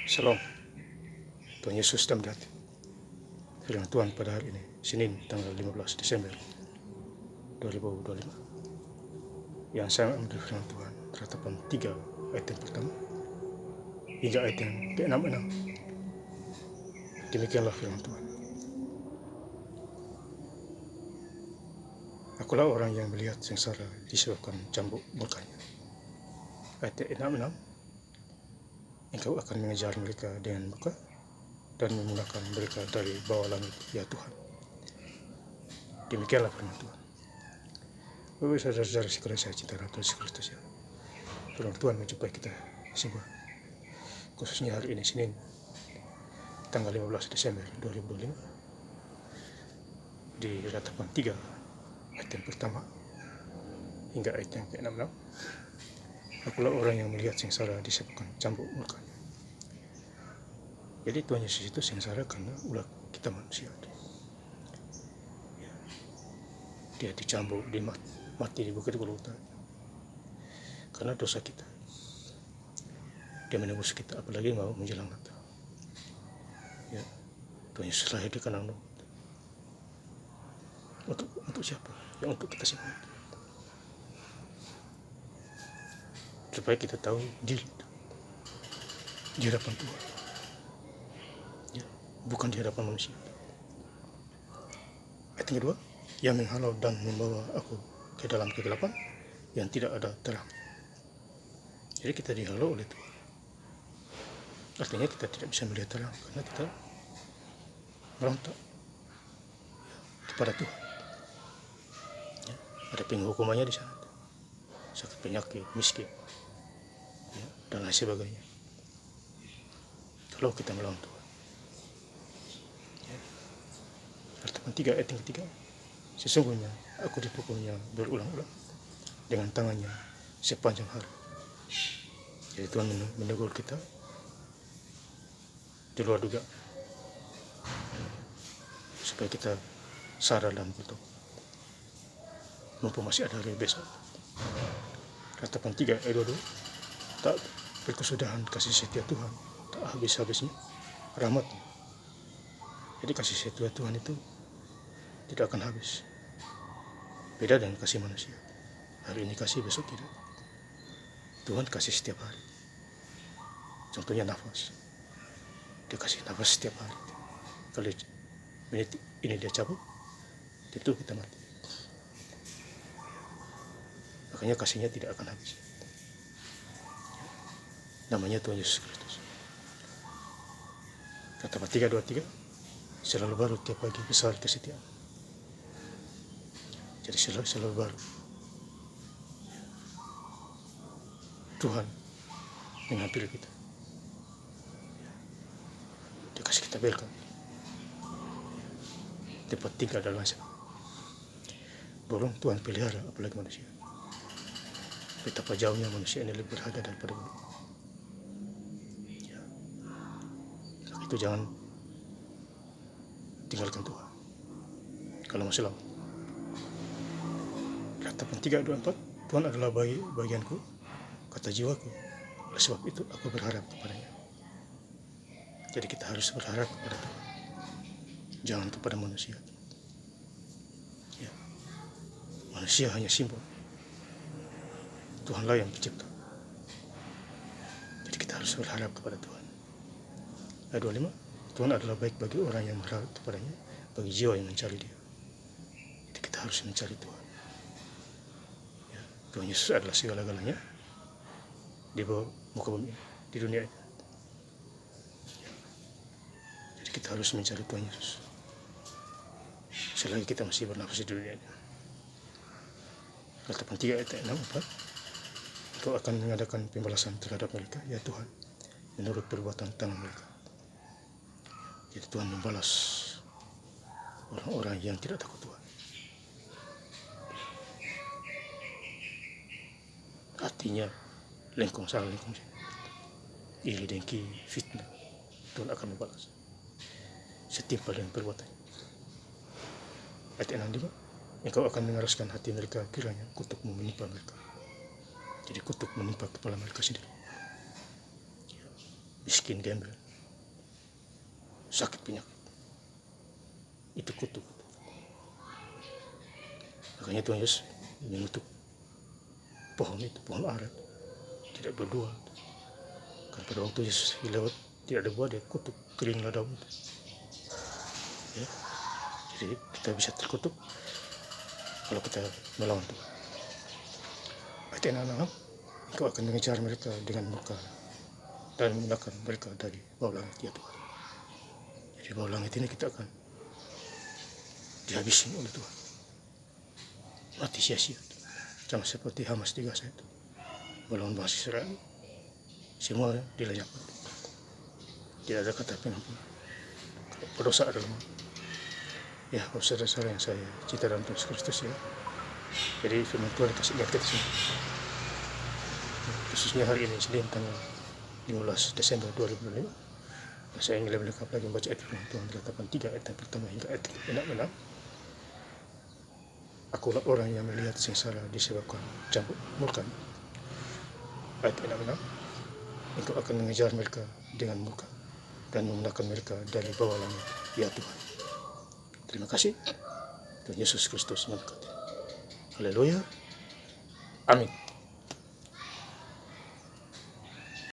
Shalom, Tuhan Yesus dalam hati. Firman Tuhan pada hari ini, Senin tanggal 15 Desember 2025. Yang saya ambil firman Tuhan, Ratapan 3 ayat yang pertama hingga ayat yang ke-66. Demikianlah firman Tuhan. Akulah orang yang melihat sengsara disebabkan cambuk murkanya. Ayat 66. Engkau akan mengejar mereka dengan muka dan memulakan mereka dari bawah langit, ya Tuhan. Demikianlah firman Tuhan. Bapak saudara-saudara sekalian saya cinta Tuhan Yesus Kristus ya. Firman Tuhan menjumpai kita semua, khususnya hari ini Senin tanggal 15 Desember 2025 di Ratapan 3 ayat yang pertama hingga ayat yang ke-66. Akulah orang yang melihat sengsara disebabkan cambuk murkanya. Jadi Tuhan Yesus itu sengsara karena ulah kita manusia. Dia dicambuk, mati di bukit Golgota karena dosa kita. Dia menebus kita, apalagi mau menjelang Natal. Ya, Tuhan Yesus lahir di kandang domba. Untuk siapa? Ya untuk kita semua. Supaya kita tahu di hadapan Tuhan. Ya, bukan di hadapan manusia. Ayat yang kedua, yang menghalau dan membawa aku ke dalam kegelapan yang tidak ada terang. Jadi kita dihalau oleh Tuhan. Artinya kita tidak bisa melihat terang karena kita merontak kepada Tuhan. Ya, ada penghukumannya di sana, sakit penyakit, miskin, ya, dan lain sebagainya. Kalau kita melawan Tuhan. Ya. Ratapan 3 ayat yang ketiga. Sesungguhnya aku dipukulnya berulang-ulang dengan tangannya sepanjang hari. Jadi Tuhan menegur kita di luar duga supaya kita sadar dan bertobat mumpung masih ada hari besok. Ratapan 3 ayat 22. Tak berkesudahan kasih setia Tuhan, tak habis-habisnya rahmatnya. Jadi kasih setia Tuhan itu tidak akan habis. Beda dengan kasih manusia. Hari ini kasih, besok tidak. Tuhan kasih setiap hari. Contohnya nafas. Dia kasih nafas setiap hari. Kalau menit ini dia cabut, tentu kita mati. Makanya kasihnya tidak akan habis. Namanya Tuhan Yesus Kristus. Kata 3:23, selalu baru tiap pagi besar kesetiaan. Jadi selalu baru. Tuhan mengambil kita. Dia kasih kita berkat. Tempat tinggal dan lain sebagainya. Belum Tuhan pelihara apalagi manusia. Betapa jauhnya manusia ini lebih berharga daripada bumi. Ya. Itu jangan tinggalkan Tuhan kalau masih lama. Ratapan 3:24, Tuhan adalah bagianku, kata jiwaku. Oleh sebab itu aku berharap kepadanya. Jadi kita harus berharap kepada Tuhan, jangan kepada manusia. Ya. Manusia hanya simbol. Tuhanlah yang pencipta. Jadi kita harus berharap kepada Tuhan. Ayat 25, Tuhan adalah baik bagi orang yang berharap kepadanya, bagi jiwa yang mencari Dia. Jadi kita harus mencari Tuhan. Ya. Tuhan Yesus adalah segala-galanya di bawah muka bumi, di dunia ini. Ya. Jadi kita harus mencari Tuhan Yesus selagi kita masih bernafas di dunia ini. Ratapan 3 ayat 64, Engkau akan mengadakan pembalasan terhadap mereka, ya Tuhan, menurut perbuatan tangan mereka. Jadi Tuhan membalas orang-orang yang tidak takut Tuhan. Hatinya lengkung sana lengkung sini, iri dengki fitnah, Tuhan akan membalas setimpal dengan perbuatannya. Ayat 65, Engkau akan mengeraskan hati mereka kiranya kutuk menimpa mereka. Jadi kutuk menimpa kepala mereka sendiri. Ya. miskin gembel, sakit penyakit. Itu kutuk. Makanya Tuhan Yesus mengutuk pohon itu, pohon ara, tidak berbuah. Kan pada waktu Yesus lewat tidak ada buah, dia kutuk keringlah daun itu. Ya. Jadi kita bisa terkutuk kalau kita melawan Tuhan. Ayat 6, Engkau akan mengejar mereka dengan murka dan menggunakan mereka dari bawah langit, ya Tuhan. Jadi bawah langit ini kita akan dihabisin oleh Tuhan, mati sia-sia, sama seperti Hamas di Gaza itu melawan bangsa Israel, semua dilenyapkan, tidak ada kata pengampunan. Berdosa adalah ya, saudara-saudara yang saya cinta dalam Tuhan Kristus ya. Jadi firman Tuhan kasih ingat kita semua, khususnya hari ini Senin tanggal 15 Desember 2005. Saya ingin lebih lengkap lagi membaca ayat firman Tuhan Ratapan 3 ayat yang pertama hingga ayat 6. Akulah orang yang melihat sengsara disebabkan cambuk murka. Ayat 6, Engkau akan mengejar mereka dengan murka dan memunahkan mereka dari bawah langit, ya Tuhan. Terima kasih. Tuhan Yesus Kristus memberkati. Haleluya. Amin.